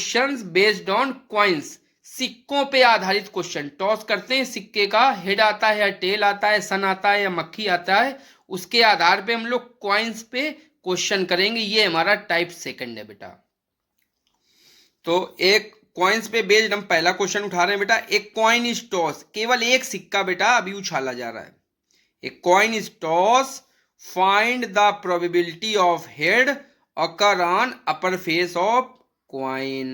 Questions based on coins, सिक्कों पे आधारित क्वेश्चन। टॉस करते हैं, सिक्के का हेड आता है या टेल आता है, सन आता है या मक्खी आता है, उसके आधार पे हम लोग कॉइन्स पे क्वेश्चन करेंगे। ये हमारा टाइप सेकंड है बेटा। तो एक कॉइन्स पे बेस्ड हम पहला क्वेश्चन उठा रहे हैं बेटा। एक कॉइन इज टॉस, केवल एक सिक्का बेटा अभी उछाला जा रहा है। एक coin is toss, find the probability of head occur on upper face of coin.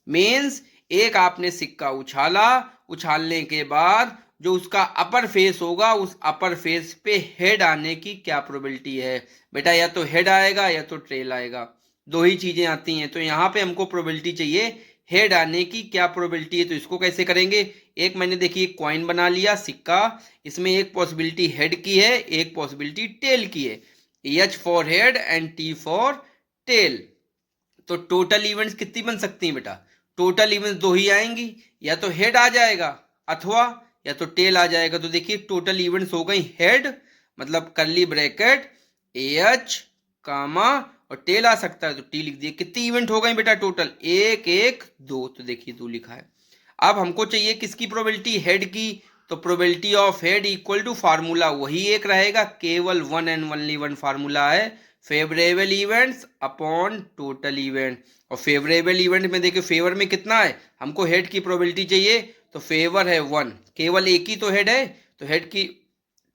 Means एक आपने सिक्का उछाला, उछालने के बाद जो उसका अपर फेस होगा, उस अपर फेस पे हेड आने की क्या प्रोबेबिलिटी है बेटा। या तो हेड आएगा या तो टेल आएगा, दो ही चीजें आती हैं। तो यहाँ पे हमको प्रोबेबिलिटी चाहिए, हेड आने की क्या प्रोबेबिलिटी है। तो इसको कैसे करेंगे, एक मैंने देखिए कॉइन बना लिया सिक्का, इसमें एक पॉसिबिलिटी हेड की है, एक पॉसिबिलिटी टेल की है। H for head and T for tail. तो टोटल इवेंट्स कितनी बन सकती हैं बेटा, टोटल इवेंट्स दो ही आएंगी, या तो हेड आ जाएगा अथवा या तो टेल आ जाएगा। तो देखिए टोटल इवेंट्स हो गई हेड, मतलब करली ब्रैकेट एच कामा और टेल आ सकता है तो टी लिख दिए। कितनी इवेंट हो गई बेटा टोटल, एक एक दो। तो देखिए दो लिखा है। अब हमको चाहिए किसकी प्रोबेबिलिटी, हेड की। तो probability of head equal to formula वही एक रहेगा, केवल one and only one formula है, favourable events upon total event. और फेवरेबल इवेंट में देखिए फेवर में कितना है, हमको हेड की प्रोबेबिलिटी चाहिए, तो फेवर है वन, केवल एक ही तो हेड है। तो हेड की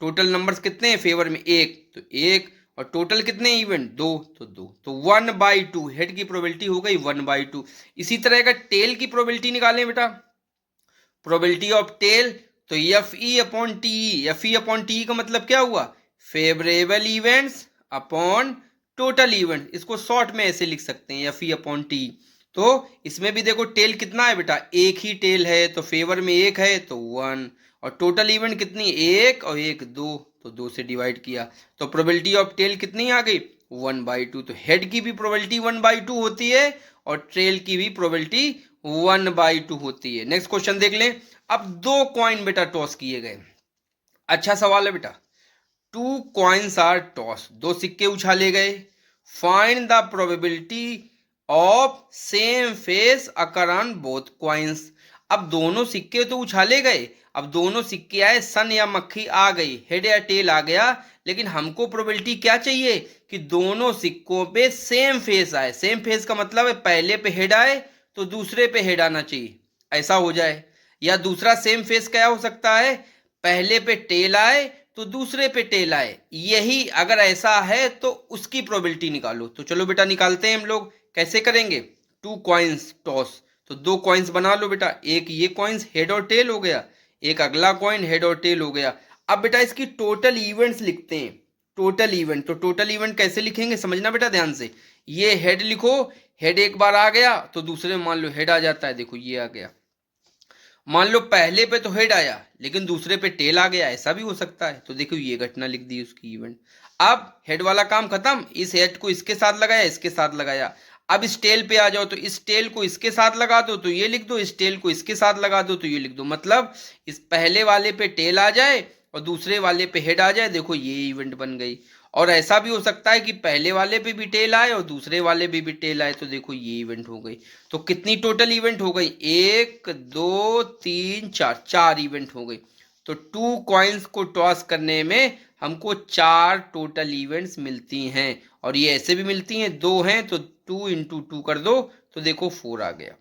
टोटल नंबर्स कितने हैं, फेवर में एक, तो एक, और टोटल कितने इवेंट, दो, तो दो। तो 1/2 हेड की प्रोबेबिलिटी हो गई 1/2। इसी तरह का टेल की प्रोबेबिलिटी निकालें बेटा, प्रोबेबिलिटी ऑफ टेल। तो F E upon T, F E upon T का मतलब क्या हुआ, favourable events upon total event. इसको शॉर्ट में ऐसे लिख सकते हैं, एफ ई अपॉन टी। तो इसमें भी देखो टेल कितना है बेटा, एक ही टेल है, तो फेवर में एक है तो वन, और टोटल इवेंट कितनी, एक और एक दो, तो दो से डिवाइड किया। तो प्रोबेबिलिटी ऑफ टेल कितनी आ गई, 1/2। तो हेड की भी प्रोबेबिलिटी 1/2 होती है और टेल की भी प्रोबेबिलिटी 1/2 होती है। नेक्स्ट क्वेश्चन देख लें। अब दो कॉइन बेटा टॉस किए गए, अच्छा सवाल है बेटा। टू कॉइन्स आर टॉस, दो सिक्के उछाले गए। Find the probability of same face occur on both coins. अब दोनों सिक्के तो उछाले गए, अब दोनों सिक्के आए, सन या मक्खी आ गई, हेड या टेल आ गया, लेकिन हमको प्रोबेबिलिटी क्या चाहिए कि दोनों सिक्कों पे सेम फेस आए। सेम फेस का मतलब है पहले पे हेड आए तो दूसरे पे हेड आना चाहिए, ऐसा हो जाए। या दूसरा सेम फेस क्या हो सकता है, पहले पे टेल आए तो दूसरे पे टेल आए। यही अगर ऐसा है तो उसकी प्रोबेबिलिटी निकालो। तो चलो बेटा निकालते हैं हम लोग, कैसे करेंगे, टू कॉइन्स टॉस। तो दो कॉइन्स बना लो बेटा, एक ये कॉइन्स हेड और टेल हो गया, एक अगला कॉइन हेड और टेल हो गया। अब बेटा इसकी टोटल इवेंट्स लिखते हैं, टोटल इवेंट। तो टोटल इवेंट कैसे लिखेंगे समझना बेटा ध्यान से। ये हेड लिखो, हेड एक बार आ गया तो दूसरे में मान लो हेड आ जाता है, देखो ये आ गया। मान लो पहले पे तो हेड आया लेकिन दूसरे पे टेल आ गया, ऐसा भी हो सकता है। तो देखो ये घटना लिख दी उसकी इवेंट। अब हेड वाला काम खत्म, इस हेड को इसके साथ लगाया, इसके साथ लगाया। अब इस टेल पे आ जाओ, तो इस टेल को इसके साथ लगा दो तो ये लिख दो, इस टेल को इसके साथ लगा दो तो ये लिख दो। मतलब इस पहले वाले पे टेल आ जाए और दूसरे वाले पे हेड आ जाए, देखो ये इवेंट बन गई। और ऐसा भी हो सकता है कि पहले वाले पे भी टेल आए और दूसरे वाले पे भी टेल आए, तो देखो ये इवेंट हो गई। तो कितनी टोटल इवेंट हो गई, एक दो तीन चार, चार इवेंट हो गई। तो टू कॉइन्स को टॉस करने में हमको चार टोटल इवेंट्स मिलती हैं, और ये ऐसे भी मिलती हैं, दो हैं तो 2 × 2 कर दो तो देखो 4 आ गया।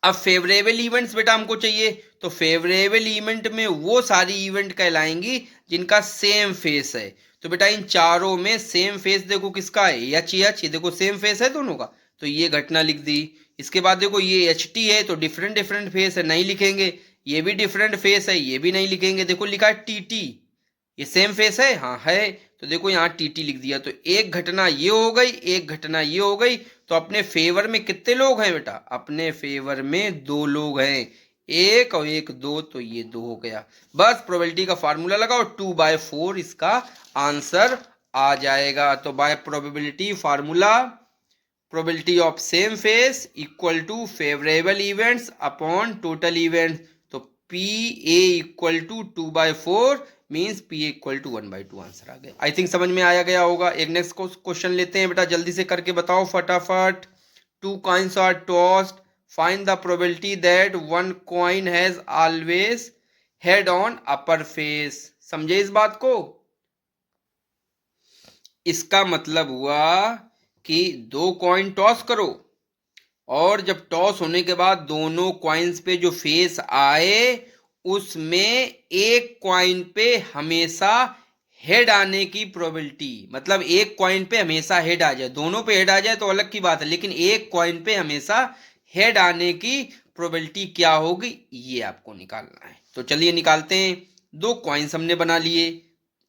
अब फेवरेबल इवेंट्स बेटा हमको चाहिए, तो फेवरेबल इवेंट में वो सारी इवेंट कहलाएंगी जिनका सेम फेस है। तो बेटा इन चारों में सेम फेस देखो किसका है, एच एच, ये देखो सेम फेस है दोनों का, तो ये घटना लिख दी। इसके बाद देखो ये एच टी है तो डिफरेंट डिफरेंट फेस है, नहीं लिखेंगे। ये भी डिफरेंट फेस है, ये भी नहीं लिखेंगे। देखो लिखा है टी टी, ये सेम फेस है, हाँ है, तो देखो यहाँ टी टी लिख दिया। तो एक घटना ये हो गई, एक घटना ये हो गई। तो अपने फेवर में कितने लोग हैं बेटा, अपने फेवर में दो लोग हैं, एक और एक दो, तो ये दो हो गया। बस प्रोबेबिलिटी का फार्मूला लगाओ, 2/4 इसका आंसर आ जाएगा। तो by probability formula, probability of same face equal to favourable events upon total events. तो P A equal to 2/4 means P equal to 1/2 answer आ गया। आई थिंक समझ में आया गया होगा। एक नेक्स्ट क्वेश्चन लेते हैं बेटा, जल्दी से करके बताओ फटाफट। 2 coins are tossed, find the probability that one coin has always head on upper face. समझे इस बात को? इसका मतलब हुआ कि 2 कॉइन टॉस करो और जब टॉस होने के बाद दोनों कॉइन्स पे जो फेस आए उसमें एक कॉइन पे हमेशा हेड आने की प्रोबेबिलिटी, मतलब एक कॉइन पे हमेशा हेड आ जाए, दोनों पे हेड आ जाए तो अलग की बात है, लेकिन एक कॉइन पे हमेशा हेड आने की प्रोबेबिलिटी क्या होगी ये आपको निकालना है। तो चलिए निकालते हैं। 2 कॉइन्स हमने बना लिए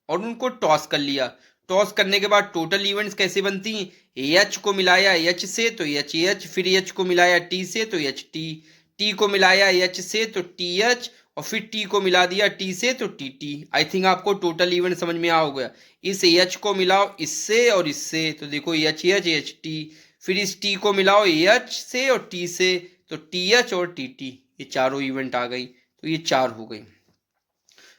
और उनको टॉस कर लिया। टॉस करने के बाद टोटल इवेंट्स कैसे बनती हैं? एच को मिलाया एच से तो एच एच, फिर एच को मिलाया टी से तो एच टी, टी को मिलाया एच से तो टी एच, और फिर टी को मिला दिया टी से तो टी टी। आई थिंक आपको टोटल इवेंट समझ में आ हो गया। इस एच को मिलाओ इससे और इससे तो देखो एच एच एच टी, फिर इस टी को मिलाओ एच से और टी से तो टी एच और टी टी, ये चारों इवेंट आ गई, तो ये 4 हो गई।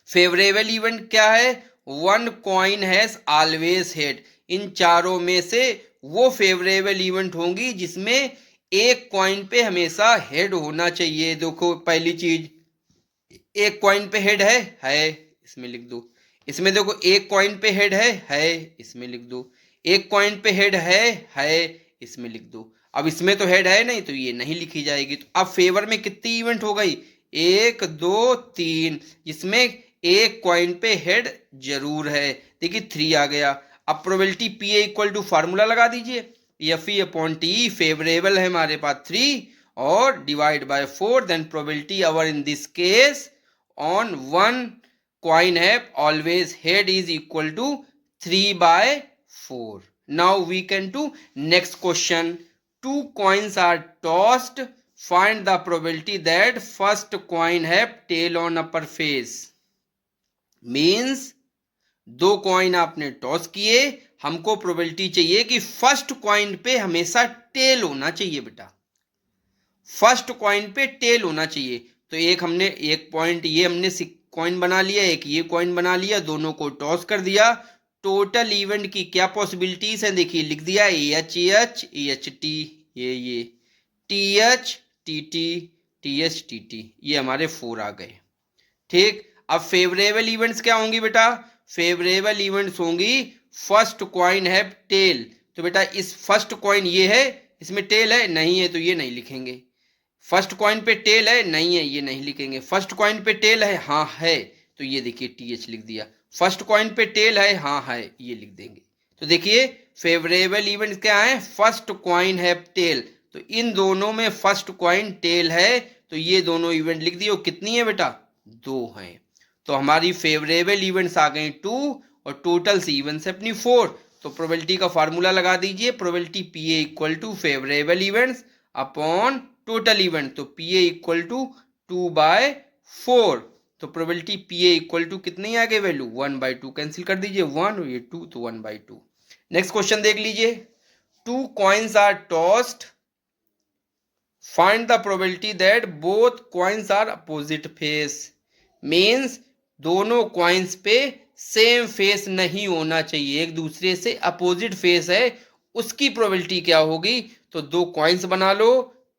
फेवरेबल इवेंट क्या है? One coin has always head. इन चारों में से वो फेवरेबल इवेंट होंगी जिसमें एक कॉइन पे हमेशा हेड होना चाहिए। देखो पहली चीज, एक कॉइन पे हेड है, इसमें लिख दो। इसमें देखो एक कॉइन पे हेड है, इसमें लिख दो। एक कॉइन पे हेड है, इसमें लिख दो। अब इसमें तो हेड है नहीं तो ये नहीं लिखी जाएगी। तो अब फेवर में कितनी इवेंट हो गई? 1 2 3, जिसमें एक कॉइन पे हेड जरूर है। देखिए 3 आ गया। अब probability P A equal to formula लगा दीजिए, F E upon T. Favourable है हमारे पास 3 और divide by 4, then probability our in this case on one coin have always head is equal to 3/4. Now we can do next question. 2 coins are tossed. Find the probability that first coin have tail on upper face. Means 2 coin आपने toss किए, हमको probability चाहिए कि first coin पे हमेशा tell होना चाहिए बेटा, फर्स्ट कॉइन पे टेल होना चाहिए। तो एक पॉइंट ये हमने कॉइन बना लिया, एक ये कॉइन बना लिया, दोनों को टॉस कर दिया। टोटल इवेंट की क्या पॉसिबिलिटीज हैं देखिए, लिख दिया एच एच एच टी, ये T H T T T H T T, ये हमारे 4 आ गए। ठीक, अब फेवरेबल इवेंट्स क्या होंगी बेटा? फेवरेबल इवेंट्स होंगी फर्स्ट कॉइन हैव टेल। तो बेटा इस फर्स्ट कॉइन ये है, इसमें टेल है नहीं है तो ये नहीं लिखेंगे। फर्स्ट कॉइन पे टेल है नहीं है ये नहीं लिखेंगे। फर्स्ट कॉइन पे टेल है हाँ है तो ये देखिए टी एच लिख दिया। फर्स्ट कॉइन पे टेल है हाँ है ये लिख देंगे। तो देखिए फेवरेबल इवेंट क्या है? फर्स्ट कॉइन है टेल, तो इन दोनों में फर्स्ट कॉइन टेल है तो ये दोनों इवेंट लिख दिए। कितनी है बेटा? 2 हैं। तो हमारी फेवरेबल इवेंट्स आ गई 2 और टोटल सी इवेंट्स अपनी 4। तो प्रोबेबिलिटी का फार्मूला लगा दीजिए, probability P A equal to favourable events upon total event. तो पी ए इक्वल टू 2/4। तो probability P A equal to कितनी आ गई वैल्यू? 1/2। कैंसिल कर दीजिए 1 और ये 2 तो 1/2। नेक्स्ट क्वेश्चन देख लीजिए। 2 coins are tossed, find the probability that both coins are opposite face. Means दोनों कॉइन्स पे सेम फेस नहीं होना चाहिए, एक दूसरे से अपोजिट फेस है, उसकी प्रोबेबिलिटी क्या होगी? तो 2 कॉइन्स बना लो,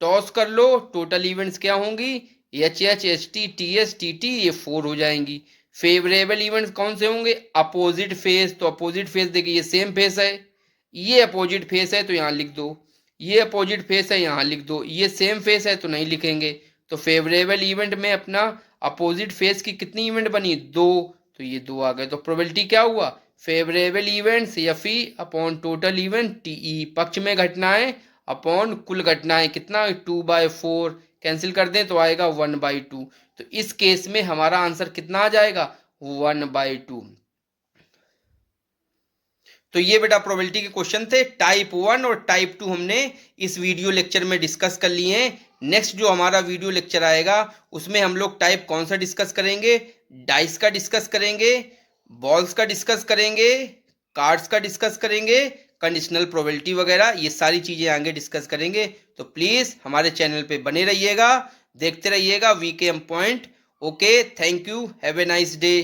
टॉस कर लो, टोटल इवेंट्स क्या होंगी? H H H T T H T T, ये 4 हो जाएंगी। फेवरेबल इवेंट्स कौन से होंगे? Opposite face. तो अपोजिट फेस देखिए ये सेम फेस है, ये अपोजिट फेस है तो यहाँ लिख दो, ये अपोजिट फेस है यहाँ लिख दो, ये सेम फेस है तो नहीं लिखेंगे। तो फेवरेबल इवेंट में अपना अपोजिट फेस की कितनी इवेंट बनी? 2, तो ये 2 आ गए। तो प्रोबेबिलिटी क्या हुआ? Favourable events F E upon total event T E, पक्ष में घटनाएं अपॉन कुल घटनाएं, कितना? 2/4। कैंसिल कर दें तो आएगा 1/2। तो इस केस में हमारा आंसर कितना आ जाएगा? 1/2। तो ये बेटा प्रोबेबिलिटी के क्वेश्चन थे। टाइप 1 और टाइप 2 हमने इस वीडियो लेक्चर में डिस्कस कर लिए हैं। नेक्स्ट जो हमारा वीडियो लेक्चर आएगा उसमें हम लोग टाइप कौन सा डिस्कस करेंगे? डाइस का डिस्कस करेंगे, बॉल्स का डिस्कस करेंगे, कार्ड्स का डिस्कस करेंगे, कंडीशनल प्रोबेबिलिटी वगैरह, ये सारी चीजें आगे डिस्कस करेंगे। तो प्लीज हमारे चैनल पे बने रहिएगा, देखते रहिएगा VKM point. Okay, thank you, have a nice day.